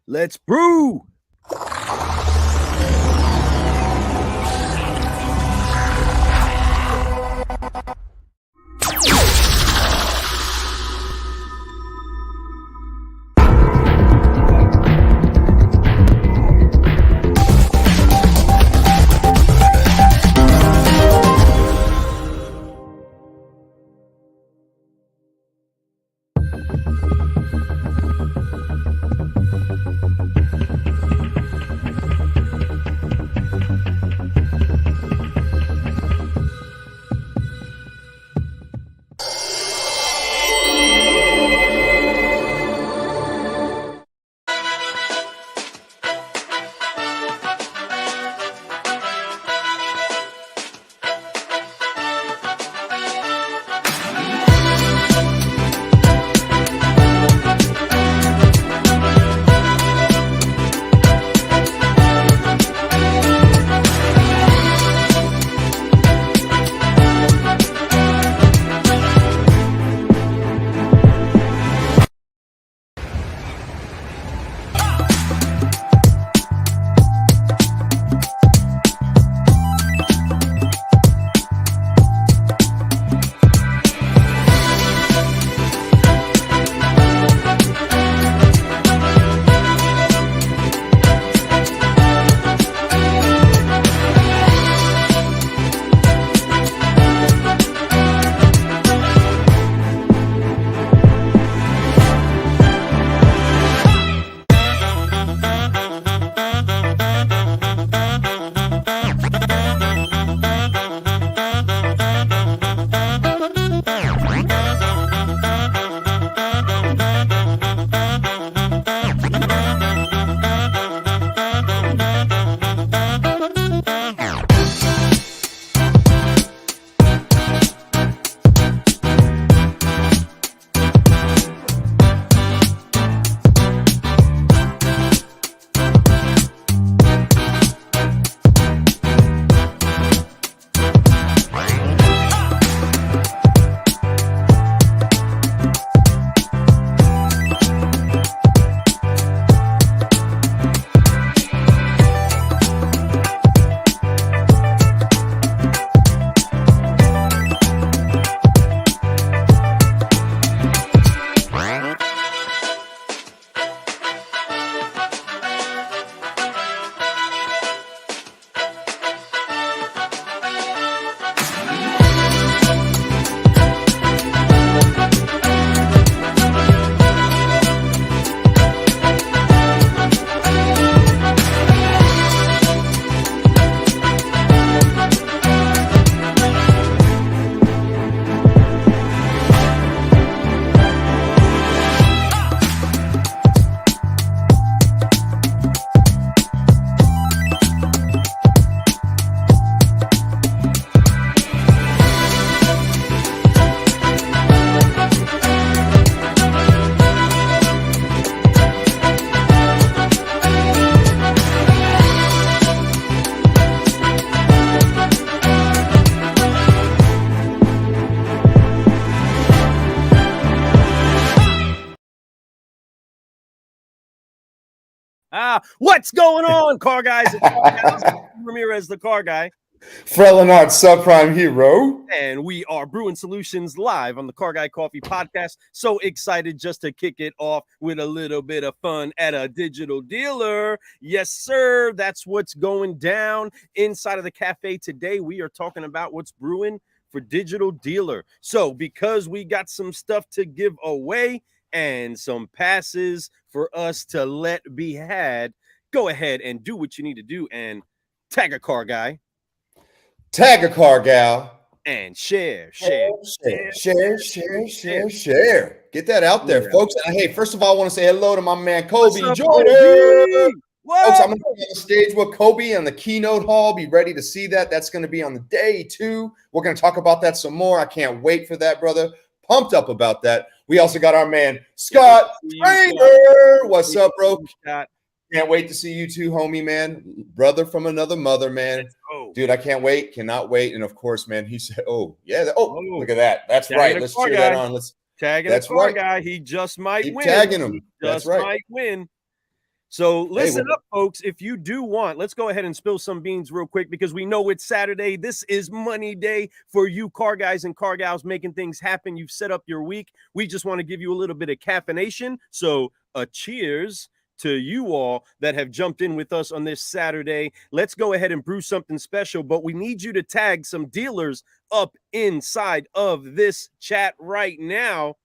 Let's brew. What's going on, car guys? It's car guys. Ramirez, the car guy. Frelinard subprime hero. And we are Brewing Solutions live on the Car Guy Coffee podcast. So excited just to kick it off with a little bit of fun at a digital dealer. Yes, sir. That's what's going down inside of the cafe today. We are talking about what's brewing for Digital Dealer. So because we got some stuff to give away and some passes for us to let be had, go ahead and do what you need to do and tag a car guy. Tag a car gal. And share. Get that out there, folks. And hey, first of all, I want to say hello to my man, Kobe Jordan. Folks, I'm going to be on the stage with Kobe on the keynote hall. Be ready to see that. That's going to be on the day 2. We're going to talk about that some more. I can't wait for that, brother. Pumped up about that. We also got our man, Scott Trainer. What's up, bro? Scott. Can't wait to see you too, homie, man. Brother from another mother, man. Dude, I can't wait. Cannot wait. And of course, man, he said, oh, yeah. Look at that. That's right. Let's cheer that on. Let's tagging the car guy. He just might win. Tagging him. That's right. Might win. So listen up, folks. If you do want, let's go ahead and spill some beans real quick because we know it's Saturday. This is money day for you car guys and car gals making things happen. You've set up your week. We just want to give you a little bit of caffeination. So a cheers to you all that have jumped in with us on this Saturday. Let's go ahead and brew something special, but we need you to tag some dealers up inside of this chat right now.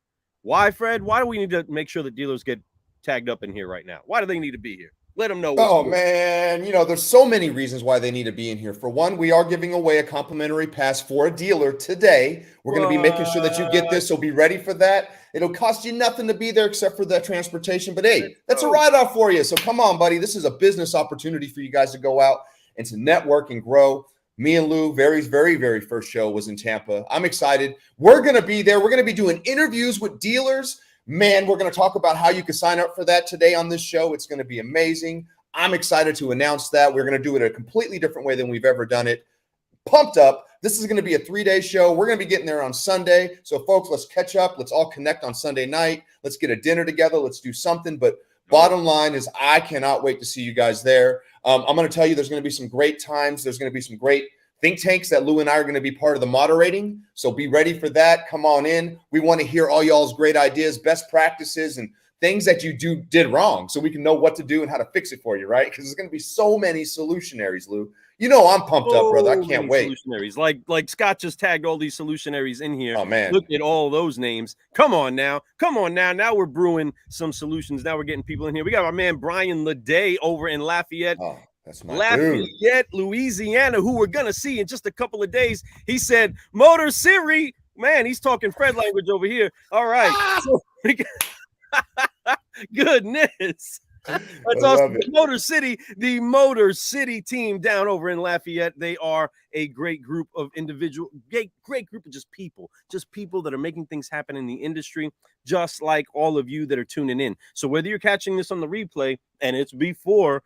Why, Fred? Why do we need to make sure that dealers get tagged up in here right now? Why do they need to be here? Let them know. Man, there's so many reasons why they need to be in here. For one, we are giving away a complimentary pass for a dealer today. We're going to be making sure that you get this, so be ready for that. It'll cost you nothing to be there except for that transportation, but hey, that's a write-off for you. So come on, buddy. This is a business opportunity for you guys to go out and to network and grow. Me and Lou, very, very first show was in Tampa. I'm excited. We're going to be there. We're going to be doing interviews with dealers. Man, we're going to talk about how you can sign up for that today on this show. It's going to be amazing. I'm excited to announce that. We're going to do it a completely different way than we've ever done it. Pumped up. This is going to be a 3-day show. We're going to be getting there on Sunday. So, folks, let's catch up. Let's all connect on Sunday night. Let's get a dinner together. Let's do something. But bottom line is I cannot wait to see you guys there. I'm going to tell you there's going to be some great times. There's going to be some great think tanks that Lou and I are going to be part of the moderating. So be ready for that. Come on in. We want to hear all y'all's great ideas, best practices, and things that you did wrong so we can know what to do and how to fix it for you, right? Because there's going to be so many solutionaries, Lou. I'm pumped up, brother. I can't wait. Solutionaries. Like Scott just tagged all these solutionaries in here. Oh, man. Look at all those names. Come on now. Now we're brewing some solutions. Now we're getting people in here. We got our man Brian Leday over in Lafayette. Oh. That's my Lafayette, Louisiana, who we're going to see in just a couple of days. He said, Motor City. Man, he's talking Fred language over here. All right. So goodness. That's awesome. The Motor City team down over in Lafayette. They are a great group of individuals, great group of just people that are making things happen in the industry, just like all of you that are tuning in. So whether you're catching this on the replay and it's before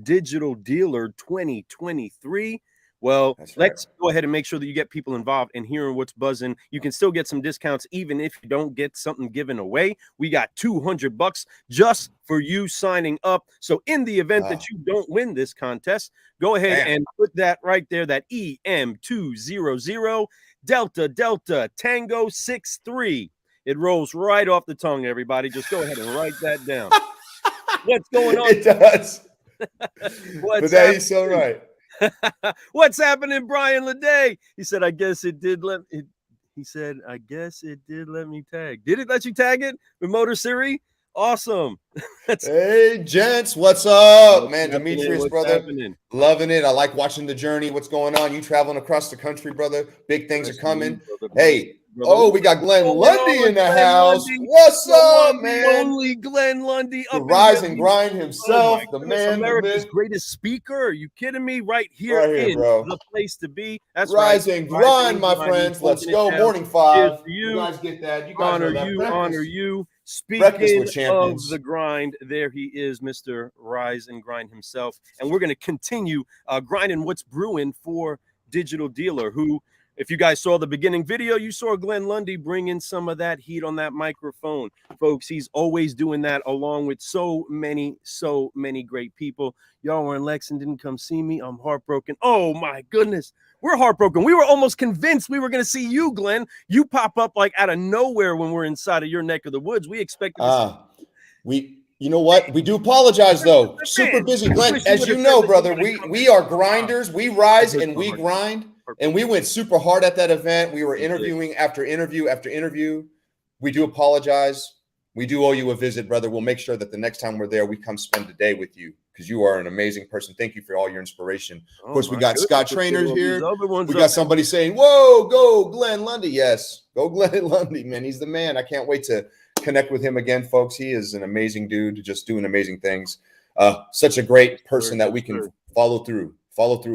Digital Dealer 2023, well, let's go ahead and make sure that you get people involved and hearing what's buzzing. You can still get some discounts even if you don't get something given away. We got $200 just for you signing up. So in the event that you don't win this contest, go ahead and put that right there, that EM200 Delta Tango 63. It rolls right off the tongue, everybody. Just go ahead and write that down. What's going on? It does. But that is so right. What's happening, Brian Leday? He said, I guess it did let me tag. Did it let you tag it with Motor City? Awesome. Hey, gents, what's up? Man, Demetrius, brother. Loving it. I like watching the journey. What's going on? You traveling across the country, brother. Big things are coming. Hey, we got Glenn Lundy in the house. What's up, man? Only Glenn Lundy. The rise and grind himself, the man, America's greatest speaker. Are you kidding me? Right here in the place to be. That's rise and grind, my friends. Let's go. Morning 5. You guys get that. You guys honor you. Speaking of the grind, there he is, Mr. Rise and Grind himself. And we're going to continue grinding what's brewing for Digital Dealer, who, if you guys saw the beginning video, you saw Glenn Lundy bring in some of that heat on that microphone. Folks, he's always doing that along with so many great people. Y'all were in Lexington, didn't come see me. I'm heartbroken. Oh, my goodness. We're heartbroken. We were almost convinced we were going to see you, Glenn. You pop up like out of nowhere when we're inside of your neck of the woods. We expected you know what? We do apologize, though. Super busy. Glenn, as you know, brother, we are grinders. We rise and we grind. And we went super hard at that event. We were interviewing after interview after interview. We do apologize. We do owe you a visit, brother. We'll make sure that the next time we're there, we come spend the day with you because you are an amazing person. Thank you for all your inspiration. Of course, we got Scott Trainers here. We got somebody saying, whoa, go Glenn Lundy. Yes, go Glenn Lundy, man. He's the man. I can't wait to connect with him again, folks. He is an amazing dude, just doing amazing things. Such a great person that we can follow through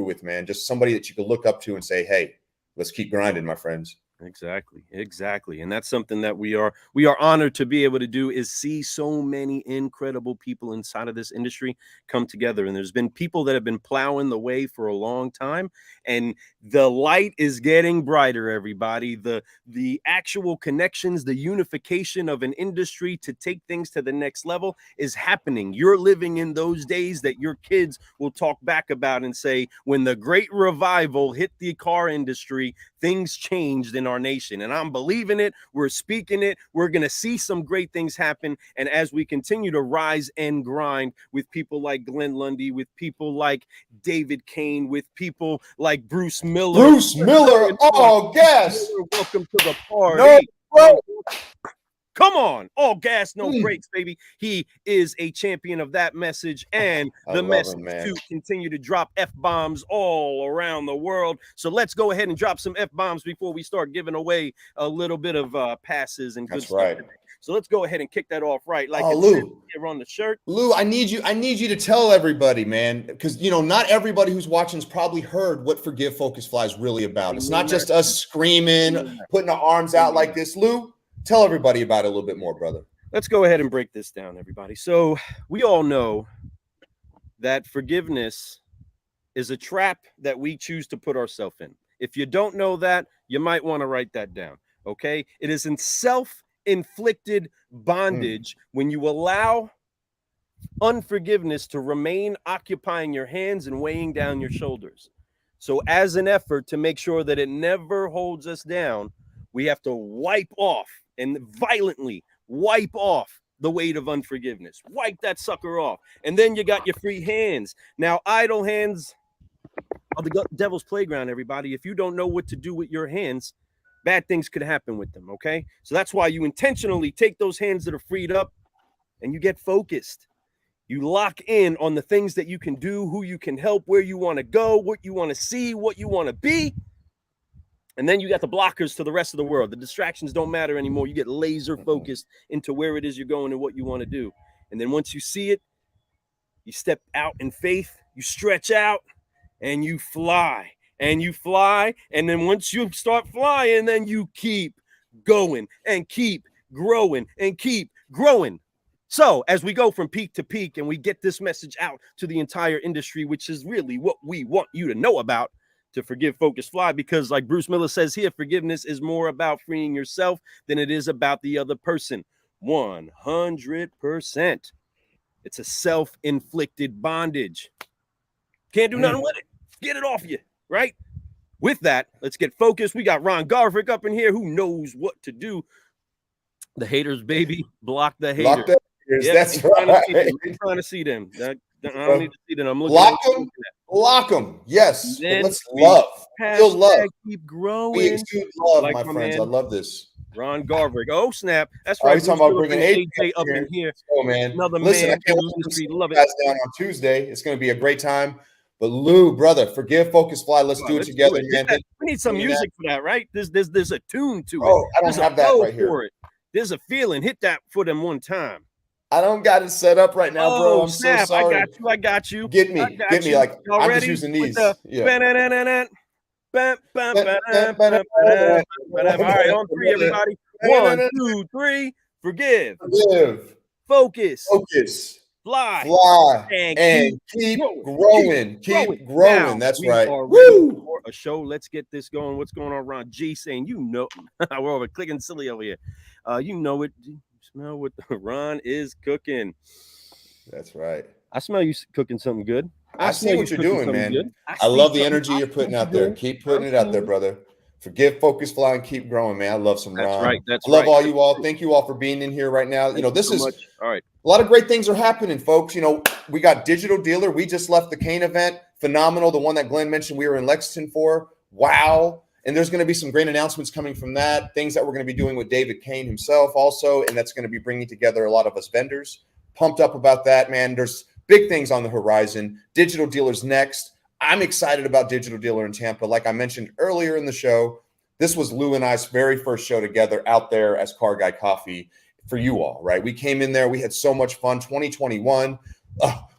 with, man. Just somebody that you can look up to and say, hey, let's keep grinding, my friends. Exactly. And that's something that we are honored to be able to do, is see so many incredible people inside of this industry come together. And there's been people that have been plowing the way for a long time, and the light is getting brighter, everybody. The actual connections, the unification of an industry to take things to the next level is happening. You're living in those days that your kids will talk back about and say, when the great revival hit the car industry, things changed in our nation. And I'm believing it. We're speaking it. We're going to see some great things happen. And as we continue to rise and grind with people like Glenn Lundy, with people like David Kane, with people like Bruce Miller. All gas. Welcome to the party. No, bro. Come on, all gas, no brakes, baby. He is a champion of that message, and the message to continue to drop F-bombs all around the world. So let's go ahead and drop some F-bombs before we start giving away a little bit of passes and good stuff today. So let's go ahead and kick that off right. Like Lou, here on the shirt. Lou, I need you to tell everybody, man, because not everybody who's watching has probably heard what Forgive Focus Fly is really about. It's not just us screaming, putting our arms out like this. Lou, tell everybody about it a little bit more, brother. Let's go ahead and break this down, everybody. So we all know that forgiveness is a trap that we choose to put ourselves in. If you don't know that, you might want to write that down, okay? It is in self-inflicted bondage when you allow unforgiveness to remain occupying your hands and weighing down your shoulders. So as an effort to make sure that it never holds us down, we have to wipe off and violently wipe off the weight of unforgiveness. Wipe that sucker off. And then you got your free hands. Now, idle hands are the devil's playground, everybody. If you don't know what to do with your hands, bad things could happen with them, okay? So that's why you intentionally take those hands that are freed up and you get focused. You lock in on the things that you can do, who you can help, where you want to go, what you want to see, what you want to be. And then you got the blockers to the rest of the world. The distractions don't matter anymore. You get laser focused into where it is you're going and what you want to do. And then once you see it, you step out in faith, you stretch out, and you fly. And you fly. And then once you start flying, then you keep going and keep growing and keep growing. So as we go from peak to peak and we get this message out to the entire industry, which is really what we want you to know about, to forgive, focus, fly, because like Bruce Miller says here, forgiveness is more about freeing yourself than it is about the other person. 100%. It's a self-inflicted bondage. Can't do nothing with it. Get it off you, right? With that, let's get focused. We got Ron Garverick up in here who knows what to do. The haters, baby. Block the haters. Block the haters. Yeah, that's right. I'm trying to see them. I don't need to see them. I'm looking Block them. Block them. Yes. Let's love. Feel love. Keep growing. We exude love, like my friends. I love this. Ron Garverick. Oh, snap. That's right. We're talking about bringing AJ up in here. Oh, man. Another Listen, man. I can't wait to see you guys down on Tuesday. It's going to be a great time. But Lou, brother, forgive, focus, fly. Let's do it together, man. We need some music for that, right? There's a tune to it. Oh, I don't have that right here. There's a feeling. Hit that for them one time. I don't got it set up right now, bro. I'm so sorry. I got you. Get me. Like, I'm just using these. All right, on three, everybody. 1, 2, 3. Forgive. Focus. Fly. And keep growing. Keep growing. Now, that's right. Woo! For a show. Let's get this going. What's going on, Ron G? Saying, we're over clicking silly over here. You know it. Smell what Ron is cooking. That's right. I smell you cooking something good. I see what you're doing, man. I love the energy you're putting out there. Keep putting it out there, brother. Forgive, focus, fly, and keep growing, man. I love some Ron. Right. I love all you all. Thank you all for being in here right now. This is all right. A lot of great things are happening, folks. We got Digital Dealer. We just left the Kane event. Phenomenal. The one that Glenn mentioned we were in Lexington for. Wow. And there's going to be some great announcements coming from that, things that we're going to be doing with David Kane himself also, and that's going to be bringing together a lot of us vendors. Pumped up about that, man. There's big things on the horizon. Digital Dealer's next. I'm excited about Digital Dealer in Tampa. Like I mentioned earlier in the show, this was Lou and I's very first show together out there as Car Guy Coffee for you all, right? We came in there. We had so much fun. 2021,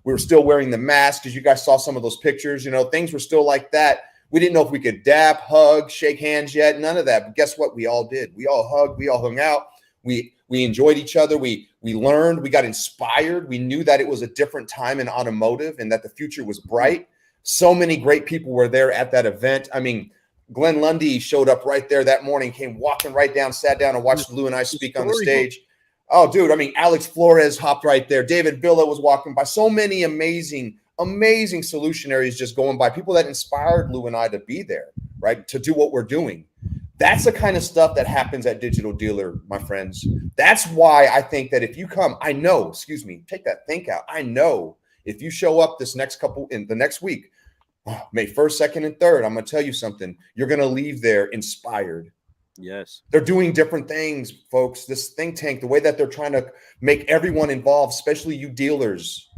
we were still wearing the mask. As you guys saw some of those pictures, things were still like that. We didn't know if we could dap, hug, shake hands yet. None of that. But guess what? We all did. We all hugged. We all hung out. We enjoyed each other. We learned. We got inspired. We knew that it was a different time in automotive and that the future was bright. So many great people were there at that event. I mean, Glenn Lundy showed up right there that morning, came walking right down, sat down and watched Lou and I speak on the stage. Oh, dude, I mean, Alex Flores hopped right there. David Villa was walking by. So many amazing solutionaries just going by, people that inspired Lou and I to be there, right? To do what we're doing. That's the kind of stuff that happens at Digital Dealer, my friends. That's why I think that if you come, I know, take that think out. I know if you show up in the next week, May 1st, 2nd, and 3rd, I'm going to tell you something. You're going to leave there inspired. Yes. They're doing different things, folks. This think tank, the way that they're trying to make everyone involved, especially you dealers.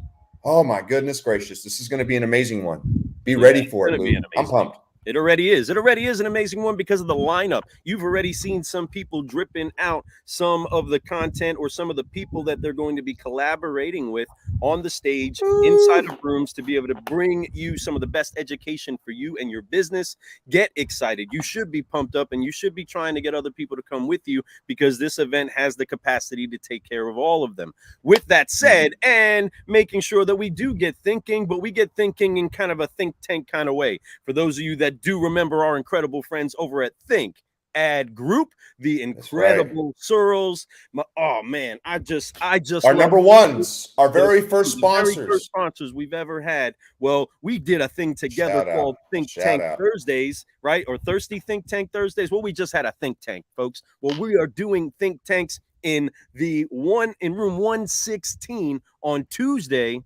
Oh, my goodness gracious. This is going to be an amazing one. Be ready for it, Lou. I'm pumped. It already is. It already is an amazing one because of the lineup. You've already seen some people dripping out some of the content or some of the people that they're going to be collaborating with on the stage, inside of rooms, to be able to bring you some of the best education for you and your business. Get excited. You should be pumped up, and you should be trying to get other people to come with you because this event has the capacity to take care of all of them. With that said, and making sure that we do get thinking, but we get thinking in kind of a think tank kind of way. For those of you that do remember our incredible friends over at Think Ad Group, the incredible Searles. Oh man, I just our number ones, our very first sponsors we've ever had. Well, we did a thing together called Think Tank Thursdays, right? Or Thirsty Think Tank Thursdays. Well, we just had a think tank, folks. Well, we are doing think tanks in room 116 on Tuesday,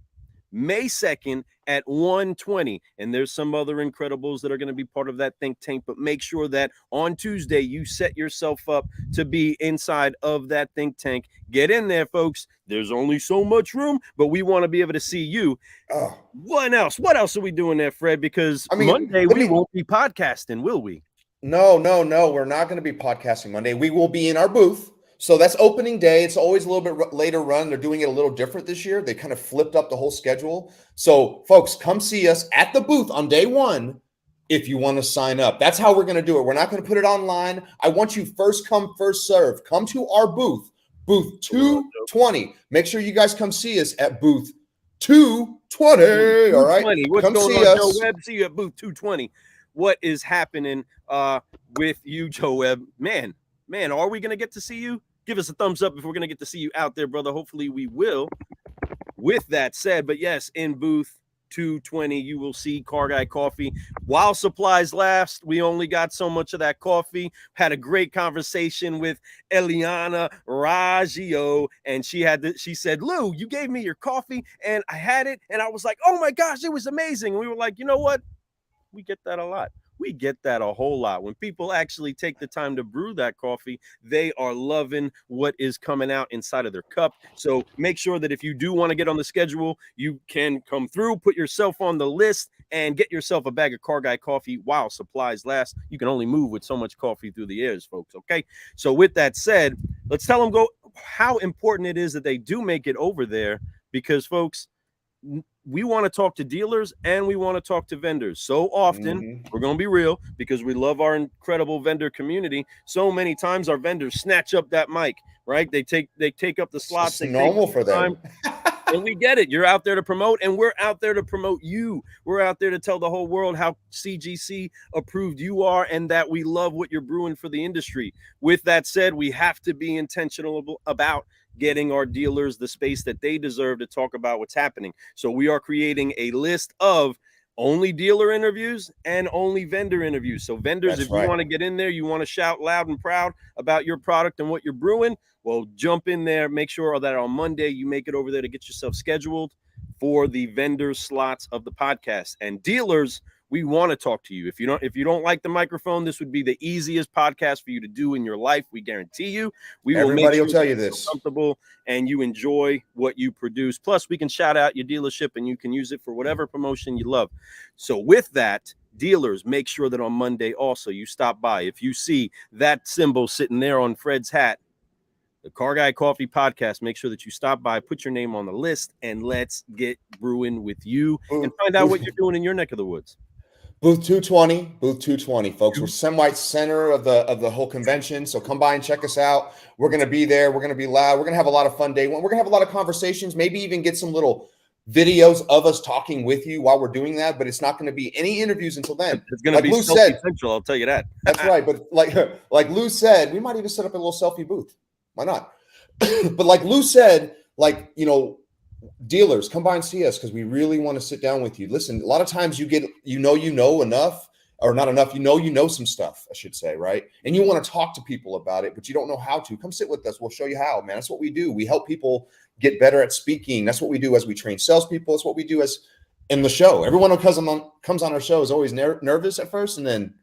May 2nd at 1:20. And there's some other incredibles that are going to be part of that think tank, but make sure that on Tuesday you set yourself up to be inside of that think tank. Get in there, folks. There's only so much room, but we want to be able to see you. What else are we doing there, Fred? Because Monday we won't be podcasting, will we? No. We're not going to be podcasting Monday. We will be in our booth. So that's opening day. It's always a little bit later run. They're doing it a little different this year. They kind of flipped up the whole schedule. So folks, come see us at the booth on day one if you want to sign up. That's how we're going to do it. We're not going to put it online. I want you first come, first serve. Come to our booth 220. Make sure you guys come see us at booth 220. All right. What's going on, Joe Webb? See you at booth 220. What is happening with you, Joe Webb? Man, are we going to get to see you? Give us a thumbs up if we're going to get to see you out there, brother. Hopefully we will. With that said, but yes, in booth 220, you will see Car Guy Coffee. While supplies last, we only got so much of that coffee. Had a great conversation with Eliana Raggio, and she said, Lou, you gave me your coffee, and I had it, and I was like, oh my gosh, it was amazing. And we were like, you know what? We get that a lot. We get that a whole lot. When people actually take the time to brew that coffee, they are loving what is coming out inside of their cup. So make sure that if you do want to get on the schedule, you can come through, put yourself on the list, and get yourself a bag of Car Guy Coffee while supplies last. You can only move with so much coffee through the airs, folks, okay? So with that said, let's tell them how important it is that they do make it over there because, folks, we want to talk to dealers and we want to talk to vendors. So often, we're going to be real because we love our incredible vendor community. So many times our vendors snatch up that mic, right? They take up the slots. It's normal for them. And we get it. You're out there to promote, and we're out there to promote you. We're out there to tell the whole world how CGC approved you are and that we love what you're brewing for the industry. With that said, we have to be intentional about getting our dealers the space that they deserve to talk about what's happening. So we are creating a list of only dealer interviews and only vendor interviews. So vendors, if you want to get in there, you want to shout loud and proud about your product and what you're brewing, well, jump in there. Make sure that on Monday you make it over there to get yourself scheduled for the vendor slots of the podcast. And dealers, we want to talk to you. If you don't like the microphone, this would be the easiest podcast for you to do in your life. We guarantee you. Everybody will tell you this. Comfortable and you enjoy what you produce. Plus, we can shout out your dealership and you can use it for whatever promotion you love. So with that, dealers, make sure that on Monday also you stop by. If you see that symbol sitting there on Fred's hat, the Car Guy Coffee Podcast, make sure that you stop by, put your name on the list, and let's get brewing with you and find out what you're doing in your neck of the woods. Booth 220, folks. We're semi-center of the whole convention, so come by and check us out. We're going to be there. We're going to be loud. We're going to have a lot of fun day one. We're going to have a lot of conversations, maybe even get some little videos of us talking with you while we're doing that, but it's not going to be any interviews until then. It's going to be selfie central, I'll tell you that. That's right, but like Lou said, we might even set up a little selfie booth. Why not? But like Lou said, like, you know, dealers, come by and see us because we really want to sit down with you. Listen, a lot of times you get, you know enough or not enough, you know some stuff, I should say, right? And you want to talk to people about it, but you don't know how to. Come sit with us. We'll show you how, man. That's what we do. We help people get better at speaking. That's what we do as we train salespeople. That's what we do as in the show. Everyone who comes on our show is always nervous at first, and then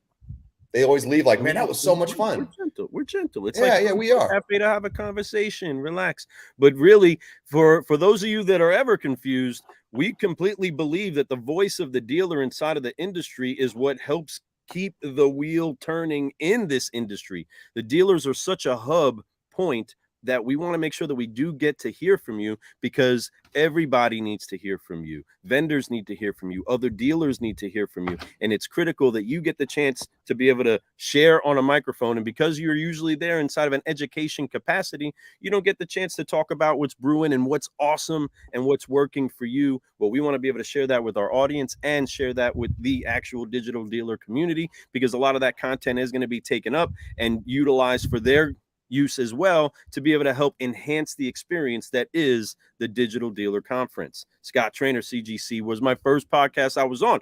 they always leave like, man, that was so much fun. We're gentle. It's we are happy to have a conversation, relax. But really, for those of you that are ever confused, we completely believe that the voice of the dealer inside of the industry is what helps keep the wheel turning in this industry. The dealers are such a hub point that we want to make sure that we do get to hear from you, because everybody needs to hear from you. Vendors need to hear from you. Other dealers need to hear from you. And it's critical that you get the chance to be able to share on a microphone. And because you're usually there inside of an education capacity, you don't get the chance to talk about what's brewing and what's awesome and what's working for you. Well, we want to be able to share that with our audience and share that with the actual digital dealer community, because a lot of that content is going to be taken up and utilized for their use as well, to be able to help enhance the experience that is the Digital Dealer Conference. Scott Trainer, CGC, was my first podcast I was on.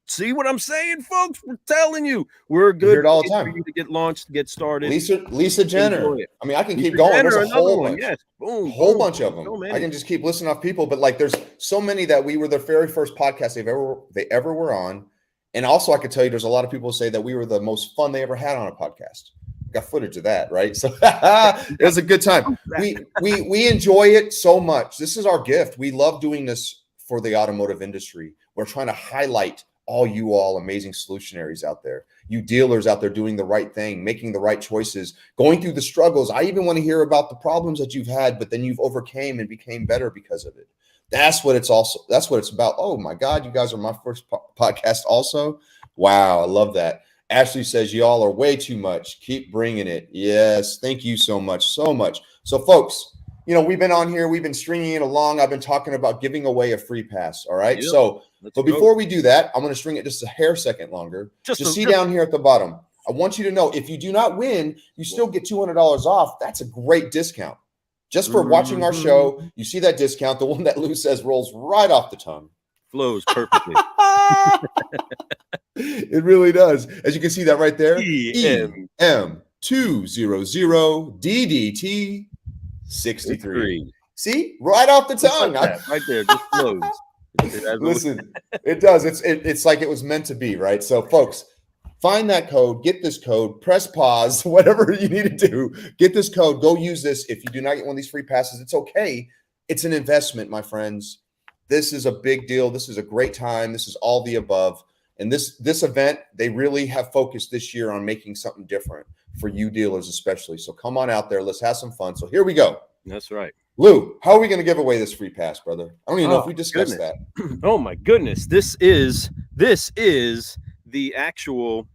See what I'm saying, folks? We're telling you, we're good all the time for you to get launched, get started. Lisa Jenner. I mean, I can keep going. There's a whole bunch. Yes. Boom, whole bunch of them. So I can just keep listening off people, but like there's so many that we were the very first podcast they ever were on. And also I could tell you there's a lot of people who say that we were the most fun they ever had on a podcast. Got footage of that, right? So it was a good time. We enjoy it so much. This is our gift. We love doing this for the automotive industry. We're trying to highlight all amazing solutionaries out there, you dealers out there doing the right thing, making the right choices, going through the struggles. I even want to hear about the problems that you've had, but then you've overcame and became better because of it. That's what it's about. Oh my God, you guys are my first podcast also. Wow, I love that. Ashley says, y'all are way too much. Keep bringing it. Yes. Thank you so much. So folks, you know, we've been on here. We've been stringing it along. I've been talking about giving away a free pass. All right. Yep. But before we do that, I'm going to string it just a hair second longer. Just down here at the bottom. I want you to know, if you do not win, you still get $200 off. That's a great discount. Just for watching our show, you see that discount, the one that Lou says rolls right off the tongue. Flows perfectly. It really does. As you can see that right there. EM200DDT 63. See? Right off the tongue. Right there. Just flows. Listen, it does. It's like it was meant to be, right? So, folks, find that code, get this code, press pause, whatever you need to do. Get this code. Go use this. If you do not get one of these free passes, it's okay. It's an investment, my friends. This is a big deal. This is a great time. This is all the above. And this event, they really have focused this year on making something different for you dealers especially. So come on out there. Let's have some fun. So here we go. That's right. Lou, how are we going to give away this free pass, brother? I don't even know if we discussed that. Oh, my goodness. This is the actual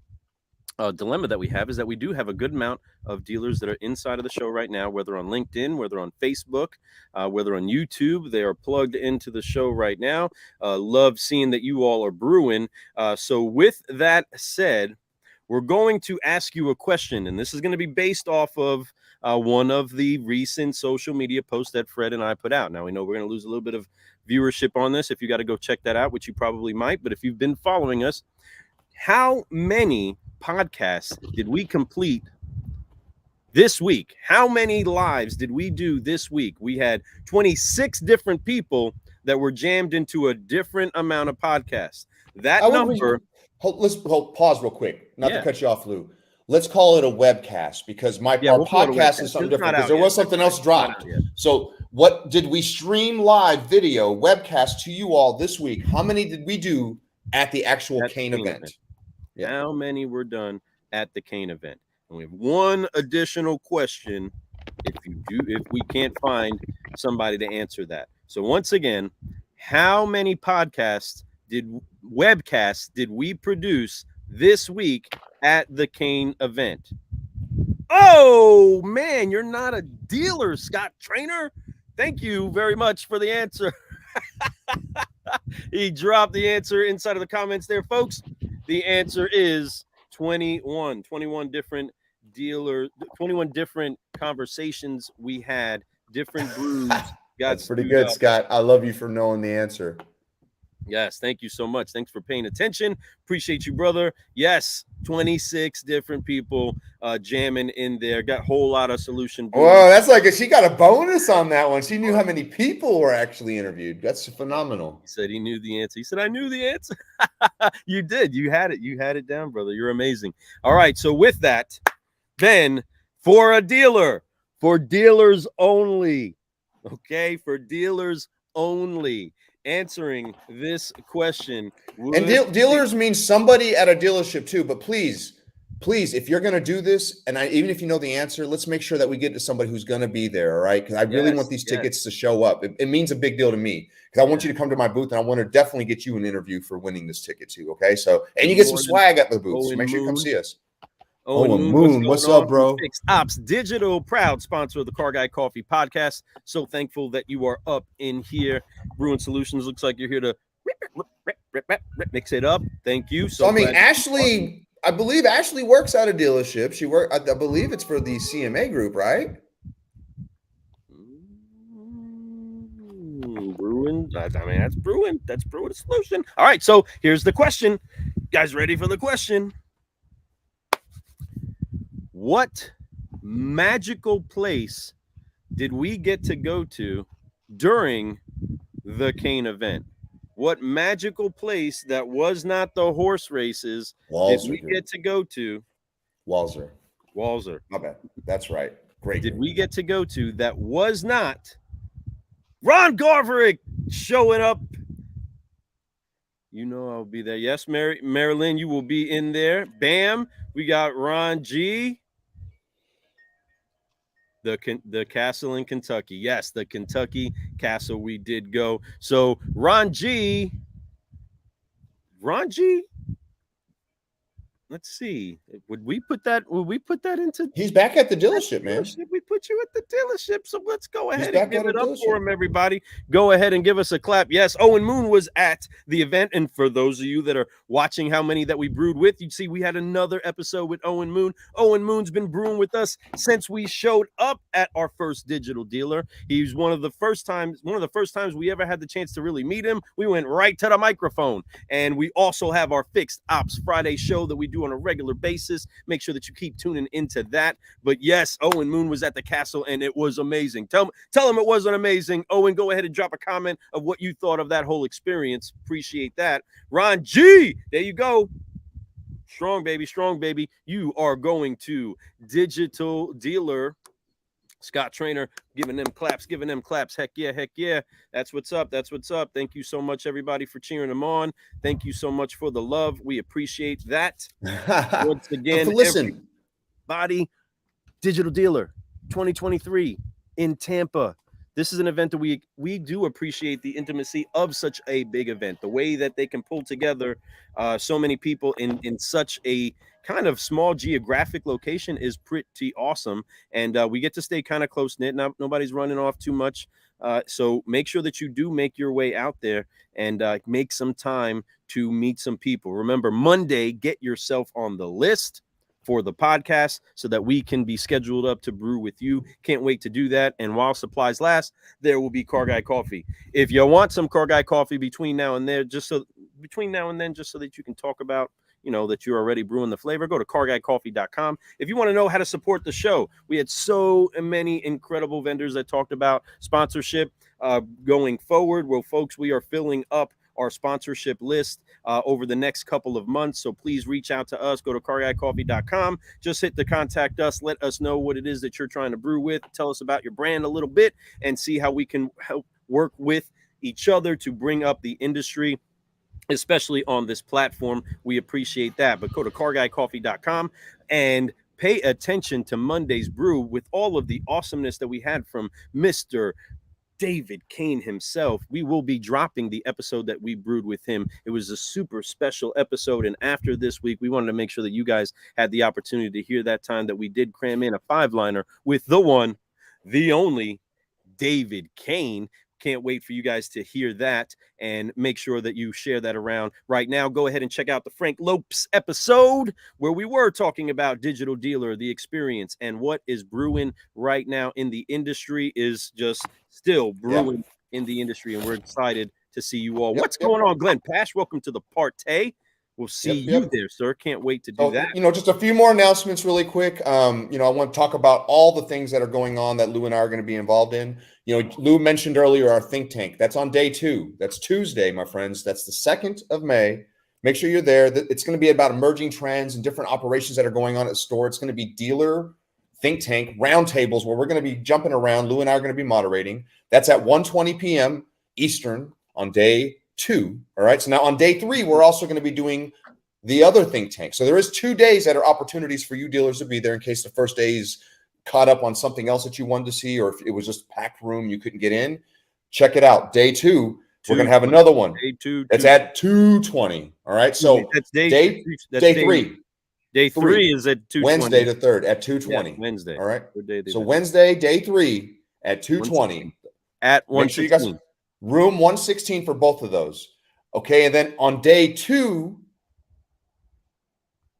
dilemma that we have, is that we do have a good amount of dealers that are inside of the show right now, whether on LinkedIn, whether on Facebook, whether on YouTube. They are plugged into the show right now. Love seeing that you all are brewing. So with that said, we're going to ask you a question, and this is going to be based off of one of the recent social media posts that Fred and I put out. Now, we know we're going to lose a little bit of viewership on this if you got to go check that out, which you probably might. But if you've been following us, how many podcasts did we complete this week? How many lives did we do this week? We had 26 different people that were jammed into a different amount of podcasts. That number. Let's pause real quick. Not to cut you off, Lou. Let's call it a webcast, because our podcast is something different, because there was something else dropped. So what did we stream live video webcast to you all this week? How many did we do at the actual Kane event? Yeah. How many were done at the Kane event? And we have one additional question if we can't find somebody to answer that. So once again, how many podcasts did webcasts did we produce this week at the Kane event? Oh, man, you're not a dealer, Scott Trainer. Thank you very much for the answer. He dropped the answer inside of the comments there, folks. The answer is 21 different dealers, 21 different conversations we had, different brews. That's pretty good, Scott. I love you for knowing the answer. Yes, thank you so much. Thanks for paying attention. Appreciate you, brother. Yes, 26 different people jamming in there. Got a whole lot of solution. Whoa, that's like she got a bonus on that one. She knew how many people were actually interviewed. That's phenomenal. He said he knew the answer. He said, I knew the answer. You did. You had it. You had it down, brother. You're amazing. All right. So with that, then for a dealer, for dealers only, okay, for dealers only, answering this question. And dealers means somebody at a dealership too, but please, if you're going to do this, and even if you know the answer, let's make sure that we get to somebody who's going to be there, all right? Because I really want these tickets to show up. It means a big deal to me because I want you to come to my booth, and I want to definitely get you an interview for winning this ticket too, okay? So, and you get some swag at the booth, so make sure you come see us. Owen Moon, what's up, bro? Fixed Ops Digital, proud sponsor of the Car Guy Coffee podcast. So thankful that you are up in here. Brewing Solutions, looks like you're here to mix it up. Thank you. So I mean, Ashley, I believe Ashley works at a dealership. I believe it's for the CMA group, right? Brewing. I mean, that's Brewing. That's Brewing Solution. All right. So here's the question. You guys ready for the question? What magical place did we get to go to during the Kane event? What magical place that was not the horse races did we get to go to? Walser. My bad. That's right. Great. Did we get to go to that was not Ron Garverick showing up? You know I'll be there. Yes, Marilyn, you will be in there. Bam. We got Ron G. The castle in Kentucky. Yes, the Kentucky castle we did go. So Ron G. Let's see. Would we put that into? He's back at the dealership, man. We put you at the dealership. So let's go ahead and give it up for him, everybody. Go ahead and give us a clap. Yes, Owen Moon was at the event. And for those of you that are watching how many that we brewed with, you'd see we had another episode with Owen Moon. Owen Moon's been brewing with us since we showed up at our first digital dealer. He's one of the first times we ever had the chance to really meet him. We went right to the microphone. And we also have our Fixed Ops Friday show that we do on a regular basis. Make sure that you keep tuning into that. But yes, Owen Moon was at the castle and it was amazing. Tell him it wasn't amazing. Owen, go ahead and drop a comment of what you thought of that whole experience. Appreciate that. Ron G, there you go. Strong baby. You are going to Digital Dealer. Scott Trainer giving them claps. Heck yeah. That's what's up. Thank you so much, everybody, for cheering them on. Thank you so much for the love. We appreciate that. Once again, listen, everybody, Digital Dealer 2023 in Tampa. This is an event that we do appreciate the intimacy of such a big event, the way that they can pull together so many people in such a kind of small geographic location is pretty awesome. And we get to stay kind of close knit. Nobody's running off too much. So make sure that you do make your way out there and make some time to meet some people. Remember, Monday, get yourself on the list for the podcast so that we can be scheduled up to brew with you. Can't wait to do that. And while supplies last, there will be Car Guy Coffee. If you want some Car Guy Coffee between now and then, just so that you can talk about, that you're already brewing the flavor, go to carguycoffee.com. If you want to know how to support the show, we had so many incredible vendors that talked about sponsorship going forward. Well, folks, we are filling up our sponsorship list over the next couple of months. So please reach out to us. Go to carguycoffee.com. Just hit the contact us. Let us know what it is that you're trying to brew with. Tell us about your brand a little bit and see how we can help work with each other to bring up the industry, especially on this platform. We appreciate that. But go to carguycoffee.com and pay attention to Monday's brew with all of the awesomeness that we had from Mr. David Kane himself. We will be dropping the episode that we brewed with him. It was a super special episode. And after this week, we wanted to make sure that you guys had the opportunity to hear that time that we did cram in a 5-liner with the one, the only David Kane. Can't wait for you guys to hear that and make sure that you share that around. Right now, go ahead and check out the Frank Lopes episode where we were talking about Digital Dealer, the experience, and what is brewing right now in the industry is just still brewing in the industry. And we're excited to see you all. What's going on, Glenn Pash? Welcome to the party. We'll see you there, sir. Can't wait to do that. Just a few more announcements really quick. I want to talk about all the things that are going on that Lou and I are going to be involved in. Lou mentioned earlier our think tank. That's on day 2. That's Tuesday, my friends. That's the 2nd of May. Make sure you're there. It's going to be about emerging trends and different operations that are going on at the store. It's going to be dealer think tank roundtables where we're going to be jumping around. Lou and I are going to be moderating. That's at 1:20 p.m. Eastern on day 2. All right. So now on day 3, we're also going to be doing the other think tank. So there is 2 days that are opportunities for you dealers to be there in case the first day is caught up on something else that you wanted to see, or if it was just packed room, you couldn't get in. Check it out. Day 2, we're going to have another one. Day 2. That's at 2:20. All right. So that's day 3. Day 3 is at 2:20. Wednesday the 3rd at 2:20. Yeah, Wednesday. All right. So Wednesday, day 3 at 2:20. At 1:16. Make sure you guys room 116 for both of those. Okay. And then on day 2,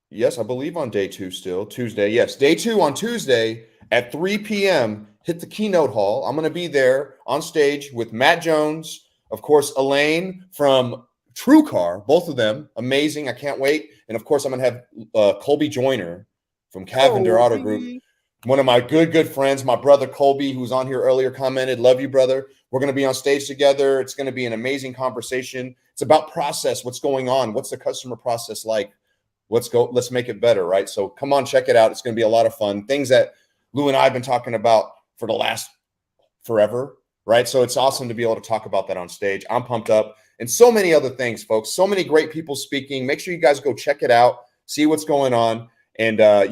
yes, I believe on day 2 still, Tuesday. Yes, day 2 on Tuesday at 3 p.m., hit the keynote hall. I'm going to be there on stage with Matt Jones, of course, Elaine from TrueCar, both of them. Amazing. I can't wait. And, of course, I'm going to have Colby Joyner from Cavender Auto Group. One of my good friends, my brother Colby, who's on here earlier, commented, love you, brother. We're going to be on stage together. It's going to be an amazing conversation. It's about process, what's going on, what's the customer process like. Let's make it better, right? So come on, check it out. It's going to be a lot of fun. Things that Lou and I have been talking about for the last forever, right? So it's awesome to be able to talk about that on stage. I'm pumped up. And so many other things, folks. So many great people speaking. Make sure you guys go check it out, see what's going on. And, I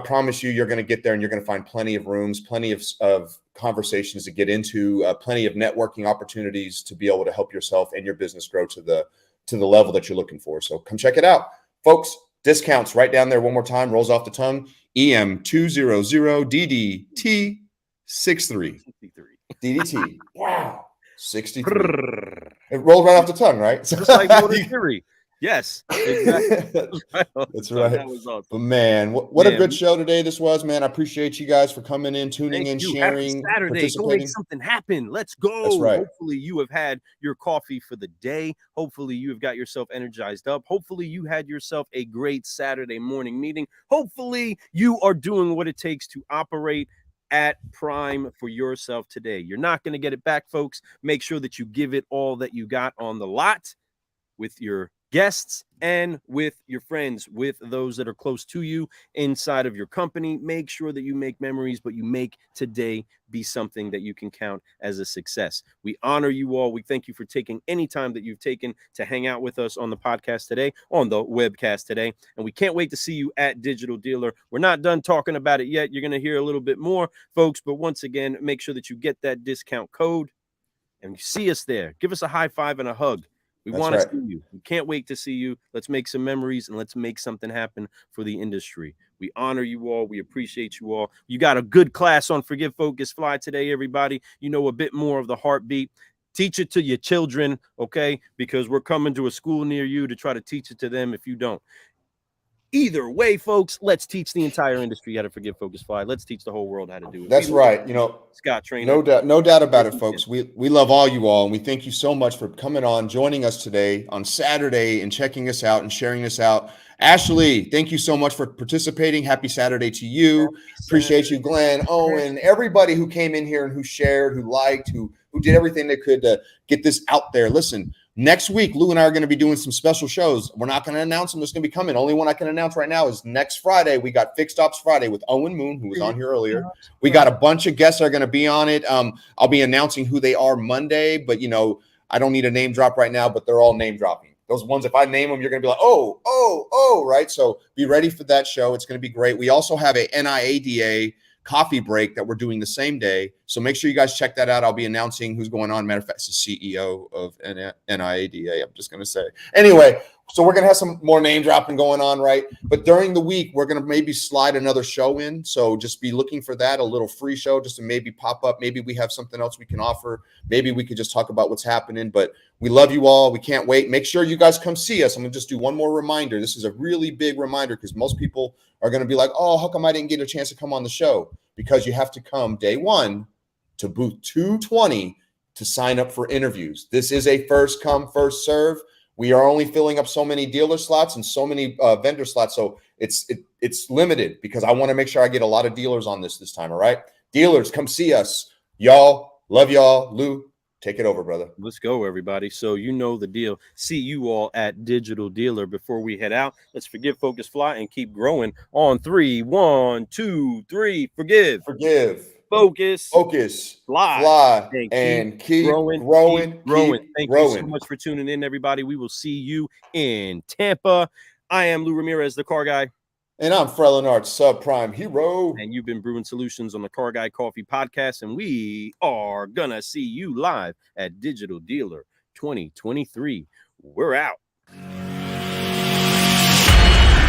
promise you, you're going to get there and you're going to find plenty of rooms, plenty of conversations to get into, plenty of networking opportunities to be able to help yourself and your business grow to the level that you're looking for. So come check it out. Folks, discounts right down there one more time, rolls off the tongue, EM200DDT63. DDT. Wow. 63. It rolled right off the tongue, right? Just like Motor Theory. Yes, exactly. That's right. That was awesome. But man, what a good show today this was, man. I appreciate you guys for coming in, tuning in, sharing, Saturday. Go make something happen. Let's go. That's right. Hopefully you have had your coffee for the day. Hopefully you have got yourself energized up. Hopefully you had yourself a great Saturday morning meeting. Hopefully you are doing what it takes to operate at prime for yourself today. You're not going to get it back, folks. Make sure that you give it all that you got on the lot with your guests and with your friends, with those that are close to you inside of your company. Make sure that you make memories, but you make today be something that you can count as a success. We honor you all. We thank you for taking any time that you've taken to hang out with us on the podcast today, on the webcast today. And we can't wait to see you at Digital Dealer. We're not done talking about it yet. You're going to hear a little bit more, folks. But once again, make sure that you get that discount code and you see us there. Give us a high five and a hug. We want to see you. We can't wait to see you. Let's make some memories and let's make something happen for the industry. We honor you all. We appreciate you all. You got a good class on Forgive, Focus, Fly today, everybody. You know a bit more of the heartbeat. Teach it to your children, okay? Because we're coming to a school near you to try to teach it to them if you don't. Either way, folks, let's teach the entire industry how to forgive, focus, fly. Let's teach the whole world how to do it. That's right. Scott Trainer. No doubt about it, folks. We love all you all, and we thank you so much for coming on, joining us today on Saturday and checking us out and sharing this out. Ashley, thank you so much for participating. Happy Saturday to you. Appreciate you, Glenn, Owen, everybody who came in here and who shared, who liked, who did everything they could to get this out there. Listen, next week, Lou and I are going to be doing some special shows. We're not going to announce them. It's going to be coming. Only one I can announce right now is next Friday. We got Fixed Ops Friday with Owen Moon, who was on here earlier. We got a bunch of guests that are going to be on it. I'll be announcing who they are Monday, but, I don't need a name drop right now, but they're all name dropping. Those ones, if I name them, you're going to be like, oh, right? So be ready for that show. It's going to be great. We also have a NIADA coffee break that we're doing the same day. So make sure you guys check that out. I'll be announcing who's going on. Matter of fact, it's the CEO of NIADA. I'm just going to say. Anyway, so we're going to have some more name dropping going on, right? But during the week, we're going to maybe slide another show in. So just be looking for that, a little free show just to maybe pop up. Maybe we have something else we can offer. Maybe we could just talk about what's happening. But we love you all. We can't wait. Make sure you guys come see us. I'm going to just do one more reminder. This is a really big reminder because most people are going to be like, oh, how come I didn't get a chance to come on the show? Because you have to come day one to booth 220 to sign up for interviews. This is a first come, first serve. We are only filling up so many dealer slots and so many vendor slots. So it's limited because I want to make sure I get a lot of dealers on this time. All right. Dealers, come see us. Y'all, love y'all. Lou, take it over, brother. Let's go, everybody. So you know the deal. See you all at Digital Dealer. Before we head out, let's forgive, focus, fly, and keep growing on 3. 1, 2, 3. Forgive, focus, fly, and keep growing. Thank you so much for tuning in, everybody. We will see you in Tampa. I am Lou Ramirez, the car guy. And I'm Frelin Arts, subprime hero. And you've been brewing solutions on the Car Guy Coffee Podcast. And we are going to see you live at Digital Dealer 2023. We're out.